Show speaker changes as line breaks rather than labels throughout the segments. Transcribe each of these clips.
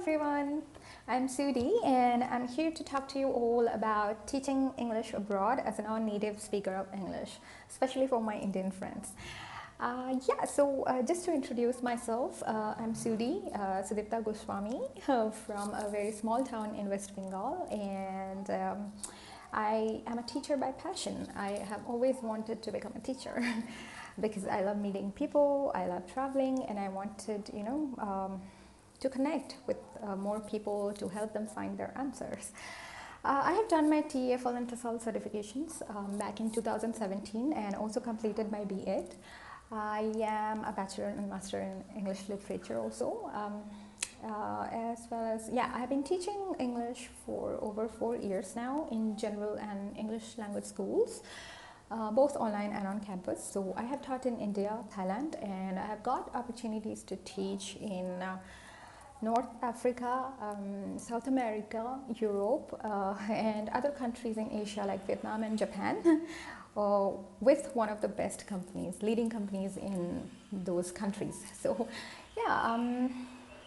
everyone, I'm Sudi and I'm here to talk to you all about teaching English abroad as a non-native speaker of English, especially for my Indian friends. Just to introduce myself, I'm Sudi, Sudipta Goswami from a very small town in West Bengal, and I am a teacher by passion. I have always wanted to become a teacher because I love meeting people, I love traveling, and I wanted, to connect with more people to help them find their answers. I have done my TEFL and TESOL certifications back in 2017 and also completed my B.Ed. I am a bachelor and master in English literature also, as well as, I have been teaching English for over 4 years now in general and English language schools, both online and on campus. So I have taught in India, Thailand, and I have got opportunities to teach in North Africa, South America, Europe, and other countries in Asia like Vietnam and Japan with one of the best companies, leading companies in those countries. So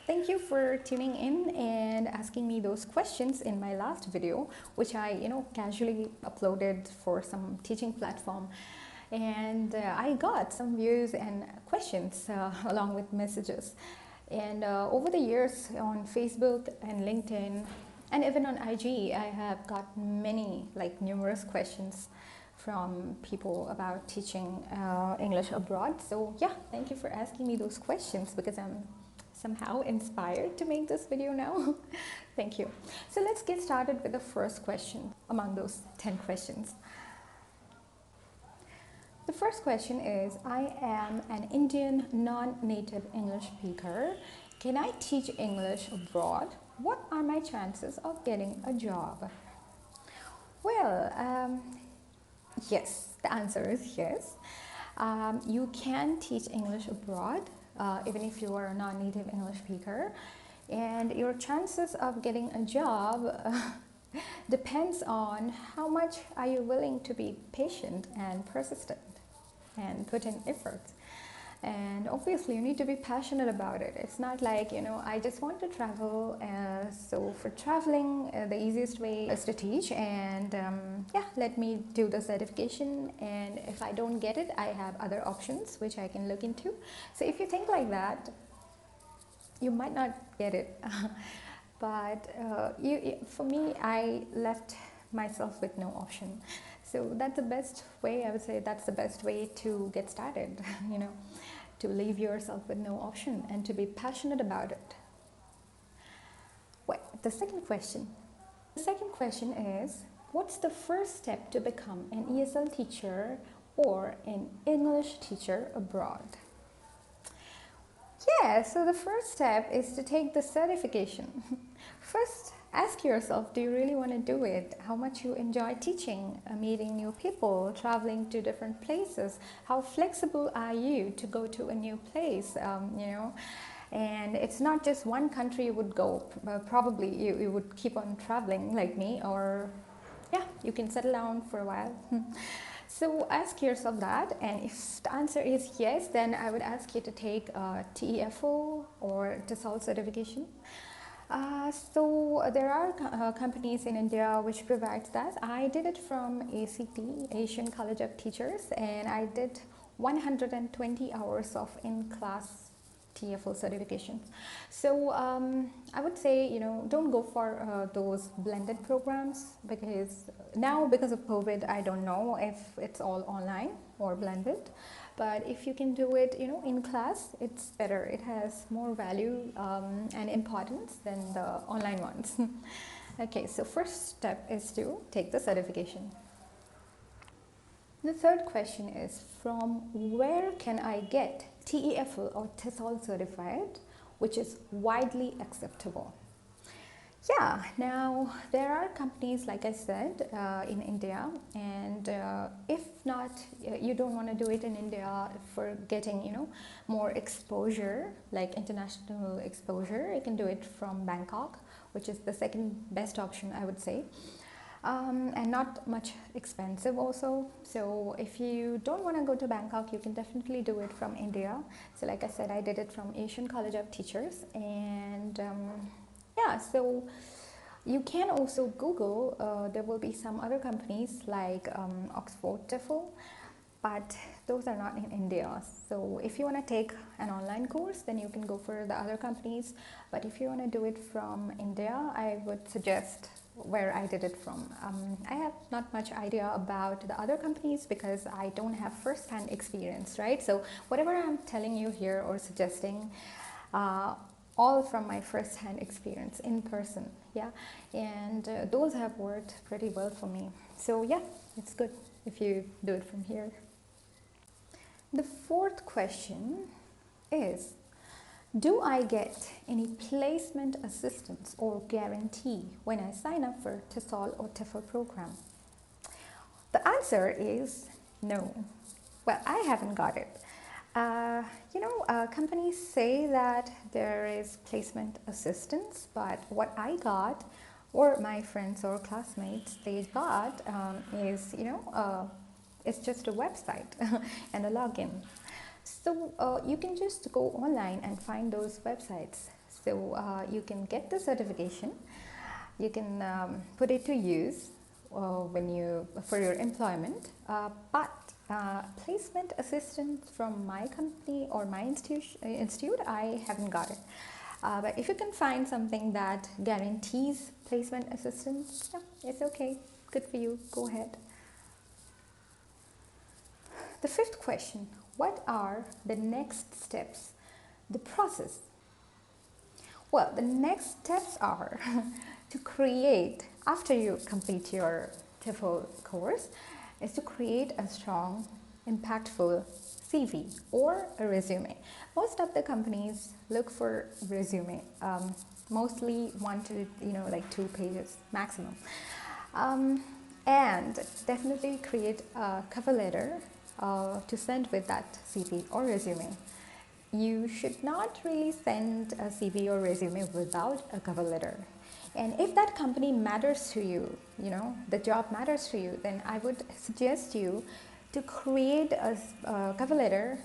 thank you for tuning in and asking me those questions in my last video, which I casually uploaded for some teaching platform. And I got some views and questions along with messages. And over the years on Facebook and LinkedIn and even on IG, I have got numerous questions from people about teaching English abroad. So thank you for asking me those questions because I'm somehow inspired to make this video now. Thank you. So let's get started with the first question among those 10 questions. The first question is, I am an Indian non-native English speaker. Can I teach English abroad? What are my chances of getting a job? Well, yes, the answer is yes. You can teach English abroad even if you are a non-native English speaker. And your chances of getting a job depends on how much are you willing to be patient and persistent and put in effort. And obviously you need to be passionate about it. It's not like, I just want to travel. So for traveling, the easiest way is to teach, and let me do the certification. And if I don't get it, I have other options which I can look into. So if you think like that, you might not get it. But for me, I left myself with no option. So that's the best way, I would say that's the best way to get started, to leave yourself with no option and to be passionate about it. Well, the second question. The second question is, what's the first step to become an ESL teacher or an English teacher abroad? Yeah, so the first step is to take the certification. First, ask yourself, do you really want to do it? How much you enjoy teaching, meeting new people, traveling to different places? How flexible are you to go to a new place, And it's not just one country you would go. Probably you would keep on traveling like me, or you can settle down for a while. So ask yourself that, and if the answer is yes, then I would ask you to take a TEFL or TESOL certification. So there are companies in India which provides that. I did it from ACT, Asian College of Teachers, and I did 120 hours of in-class TEFL certifications. So I would say, don't go for those blended programs, because of COVID, I don't know if it's all online or blended. But if you can do it, in class, it's better. It has more value and importance than the online ones. Okay, so first step is to take the certification. The third question is, from where can I get TEFL or TESOL certified, which is widely acceptable? Yeah, now there are companies, like I said, in India, and if not, you don't want to do it in India for getting, more exposure, like international exposure, you can do it from Bangkok, which is the second best option, I would say. And not much expensive also. So if you don't want to go to Bangkok, you can definitely do it from India. So like I said, I did it from Asian College of Teachers, and Yeah, so you can also Google, there will be some other companies like Oxford TEFL, but those are not in India. So if you want to take an online course, then you can go for the other companies. But if you want to do it from India, I would suggest where I did it from. I have not much idea about the other companies because I don't have first-hand experience, right? So whatever I'm telling you here or suggesting, all from my first-hand experience in person, yeah, and those have worked pretty well for me. So yeah, it's good if you do it from here. The fourth question is, do I get any placement assistance or guarantee when I sign up for TESOL or TEFL program? The answer is no. Well, I haven't got it. Companies say that there is placement assistance, but what I got, or my friends or classmates, they got is, it's just a website and a login. So you can just go online and find those websites. So you can get the certification, you can put it to use for your employment, but placement assistance from my company or my institute, I haven't got it. But if you can find something that guarantees placement assistance, yeah, it's okay. Good for you. Go ahead. The fifth question, what are the next steps? The process. Well, the next steps are to create, after you complete your TEFL course, is to create a strong, impactful CV or a resume. Most of the companies look for resume, mostly 1 to 2 pages maximum, and definitely create a cover letter to send with that CV or resume. You should not really send a CV or resume without a cover letter. And if that company matters to you, the job matters to you, then I would suggest you to create a cover letter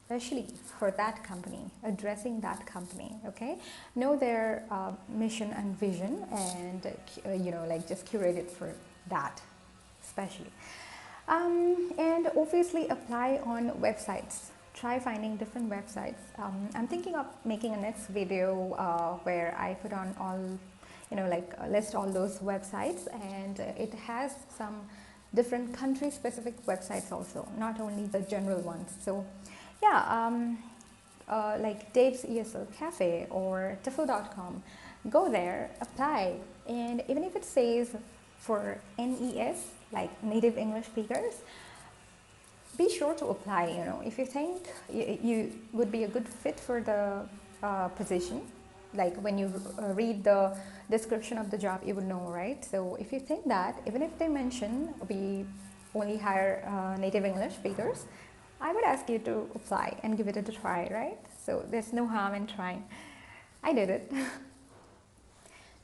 especially for that company, addressing that company, okay? Know their mission and vision and, just curate it for that, especially. And obviously apply on websites. Try finding different websites. I'm thinking of making a next video where I put on all, list all those websites, and it has some different country specific websites also, not only the general ones. So yeah, like Dave's ESL Cafe or TEFL.com, go there, apply, and even if it says for NES, like native English speakers, be sure to apply. If you think you would be a good fit for the position, like when you read the description of the job, you would know, right? So if you think that, even if they mention we only hire native English speakers, I would ask you to apply and give it a try, right? So there's no harm in trying. I did it.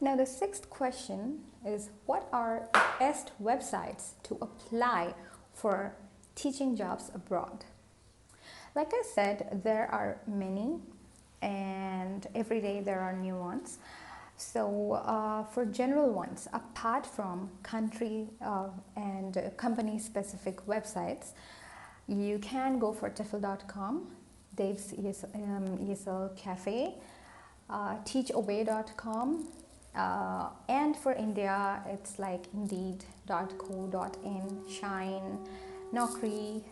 Now the sixth question is, what are the best websites to apply for teaching jobs abroad? Like I said, there are many, and every day there are new ones. So for general ones, apart from country and company specific websites, you can go for TEFL.com, Dave's ESL Cafe, teachaway.com, and for India it's like indeed.co.in, Shine, Naukri.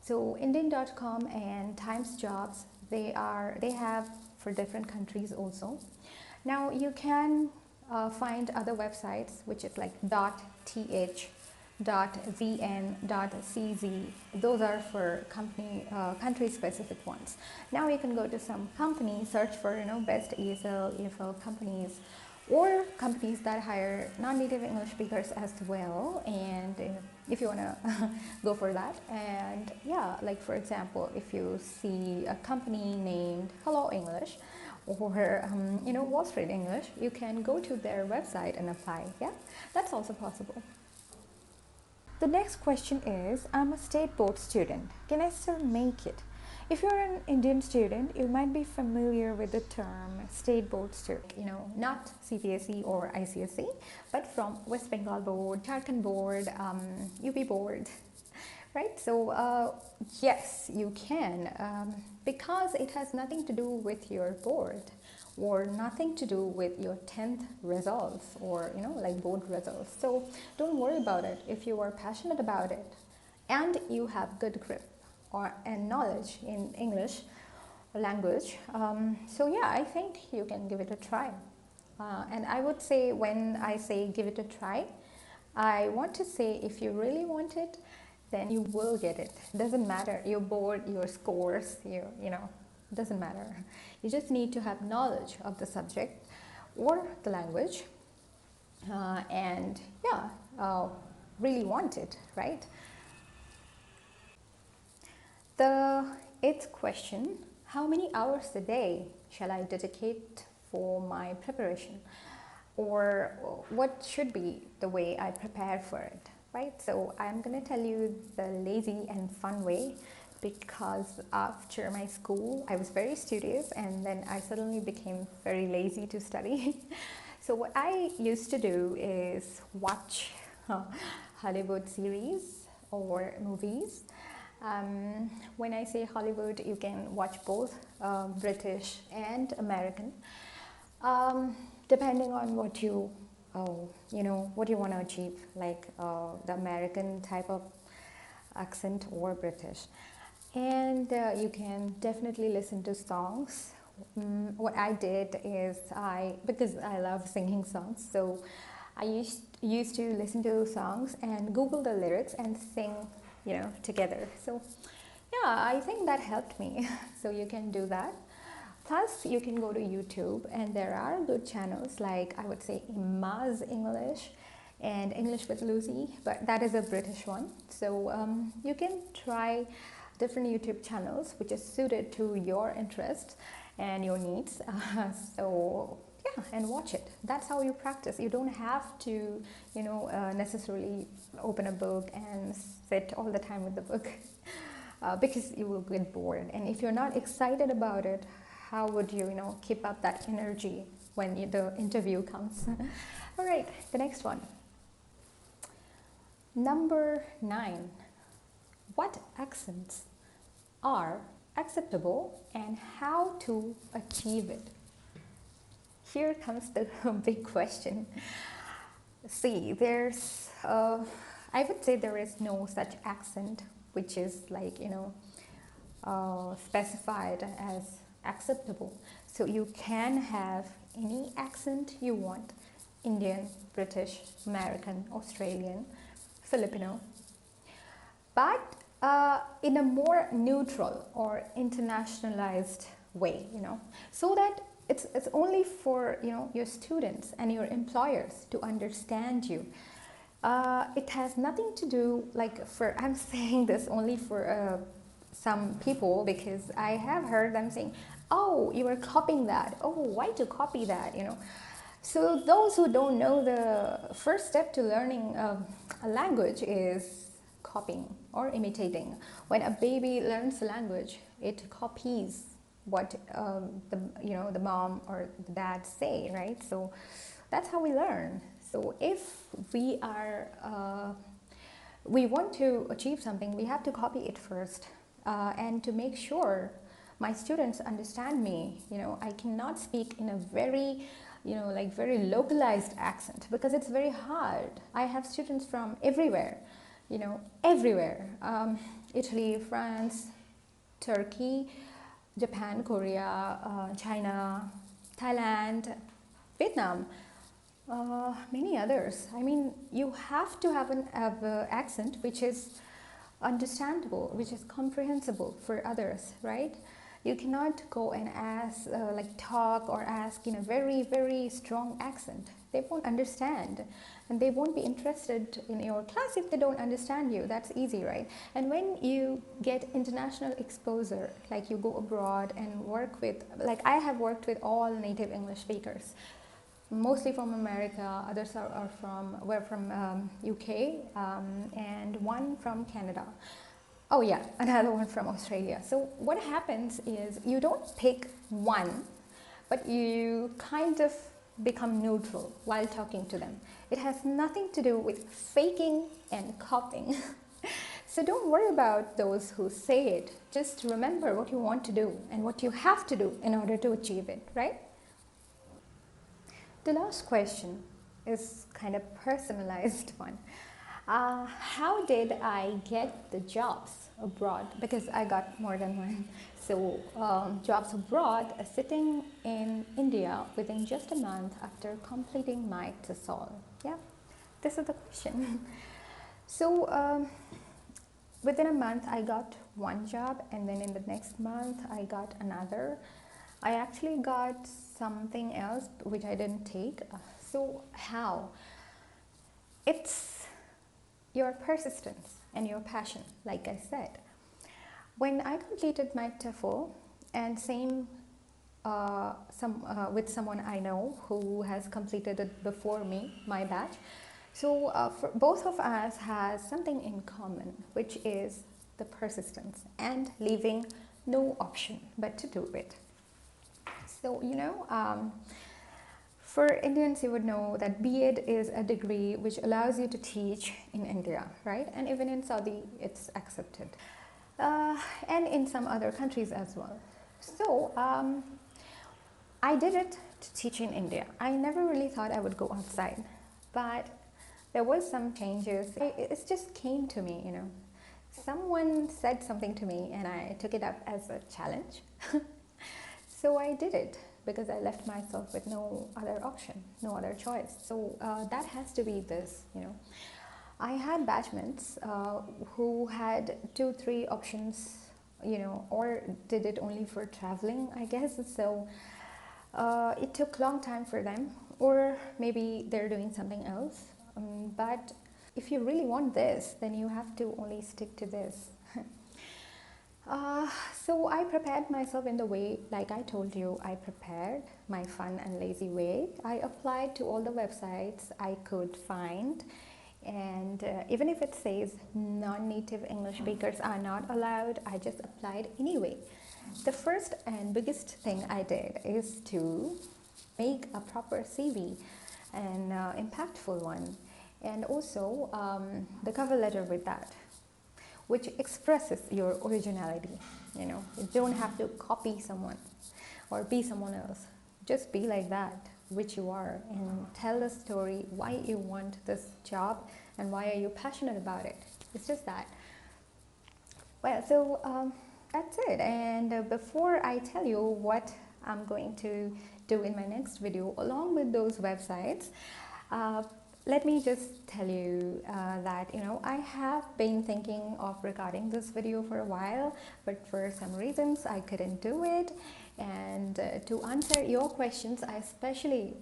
So Indian.com and Times Jobs, they have for different countries also. Now you can find other websites which is like .th, .vn, .cz. Those are for country specific ones. Now you can go to some company, search for best ESL, EFL companies, or companies that hire non-native English speakers as well, and if you want to go for that. And yeah, like for example, if you see a company named Hello English or Wall Street English, you can go to their website and apply. Yeah, that's also possible. The next question is, I'm a state board student. Can I still make it? If you're an Indian student, you might be familiar with the term state boards too. Not CBSE or ICSE, but from West Bengal board, Jharkhand board, UP board, right? So yes, you can, because it has nothing to do with your board or nothing to do with your 10th results or like board results. So don't worry about it. If you are passionate about it and you have good grip and knowledge in English language, so yeah, I think you can give it a try. And I would say, when I say give it a try, I want to say if you really want it, then you will get it. Doesn't matter your board, your scores, doesn't matter. You just need to have knowledge of the subject or the language, and yeah, really want it, right? The 8th question: how many hours a day shall I dedicate for my preparation? Or what should be the way I prepare for it, right? So I'm going to tell you the lazy and fun way, because after my school I was very studious and then I suddenly became very lazy to study. So what I used to do is watch Hollywood series or movies. When I say Hollywood, you can watch both British and American, depending on what you what you want to achieve, like the American type of accent or British. And you can definitely listen to songs. What I did is, because I love singing songs, so I used to listen to songs and Google the lyrics and sing together. So yeah, I think that helped me. So you can do that. Plus, you can go to YouTube, and there are good channels like, I would say, Imaz English and English with Lucy, but that is a British one. So you can try different YouTube channels which is suited to your interests and your needs. So yeah, and watch it. That's how you practice. You don't have to, necessarily open a book and sit all the time with the book, because you will get bored. And if you're not excited about it, how would you, keep up that energy when the interview comes? All right, the next one. Number 9. What accents are acceptable and how to achieve it? Here comes the big question. See, I would say there is no such accent which is like, specified as acceptable. So you can have any accent you want: Indian, British, American, Australian, Filipino, but in a more neutral or internationalized way, so that it's only for your students and your employers to understand you. It has nothing to do, I'm saying this only for some people, because I have heard them saying, oh, you are copying that, oh, why to copy that, So those who don't know, the first step to learning a language is copying or imitating. When a baby learns a language, it copies what the mom or the dad say, right? So that's how we learn. So if we want to achieve something, we have to copy it first, and to make sure my students understand me. I cannot speak in a very very localized accent, because it's very hard. I have students from everywhere, everywhere. Italy, France, Turkey, Japan, Korea, China, Thailand, Vietnam, many others. I mean, you have to have an accent which is understandable, which is comprehensible for others, right? You cannot go and ask, talk or ask in a very, very strong accent. They won't understand, and they won't be interested in your class if they don't understand you. That's easy, right? And when you get international exposure, like you go abroad and work with, like I have worked with all native English speakers, mostly from America, others were from UK, and one from Canada. Oh yeah, another one from Australia. So what happens is you don't pick one, but you kind of become neutral while talking to them. It has nothing to do with faking and copying. So don't worry about those who say it. Just remember what you want to do and what you have to do in order to achieve it, right? The last question is kind of personalized one. How did I get the jobs abroad? Because I got more than one. So jobs abroad, sitting in India within just a month after completing my TESOL. Yeah, this is the question. So within a month I got one job, and then in the next month I got another. I actually got something else which I didn't take. So how? It's your persistence and your passion, like I said. When I completed my TEFL, and same with someone I know who has completed it before me, my batch. So for both of us has something in common, which is the persistence and leaving no option but to do it. So for Indians, you would know that B.Ed is a degree which allows you to teach in India, right? And even in Saudi, it's accepted. And in some other countries as well. So I did it to teach in India. I never really thought I would go outside, but there was some changes. It just came to me, Someone said something to me and I took it up as a challenge. So I did it because I left myself with no other option, no other choice. So that has to be this, I had batchmates who had 2-3 options, or did it only for traveling, I guess. So it took long time for them, or maybe they're doing something else. But if you really want this, then you have to only stick to this. So I prepared myself in the way, like I told you, I prepared my fun and lazy way. I applied to all the websites I could find, and even if it says non-native English speakers are not allowed, I just applied anyway. The first and biggest thing I did is to make a proper CV, an impactful one, and also the cover letter with that, which expresses your originality. You don't have to copy someone or be someone else. Just be like that, which you are, and tell the story why you want this job and why are you passionate about it. It's just that. Well, so that's it. And before I tell you what I'm going to do in my next video along with those websites, let me just tell you that I have been thinking of recording this video for a while, but for some reasons I couldn't do it. And to answer your questions, I especially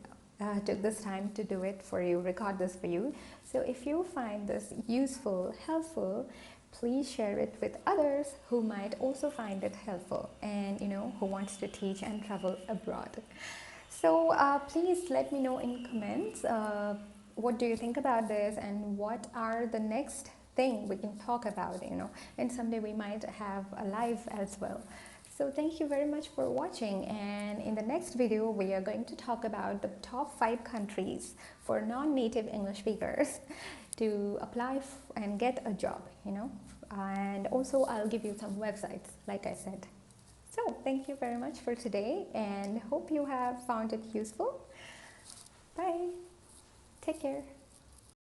took this time to do it for you, record this for you. So if you find this useful, helpful, please share it with others who might also find it helpful, and who wants to teach and travel abroad. So please let me know in comments what do you think about this, and what are the next thing we can talk about, and someday we might have a live as well. So thank you very much for watching, and in the next video we are going to talk about the top 5 countries for non-native English speakers to apply and get a job, and also I'll give you some websites, like I said. So thank you very much for today, and hope you have found it useful. Bye. Take care.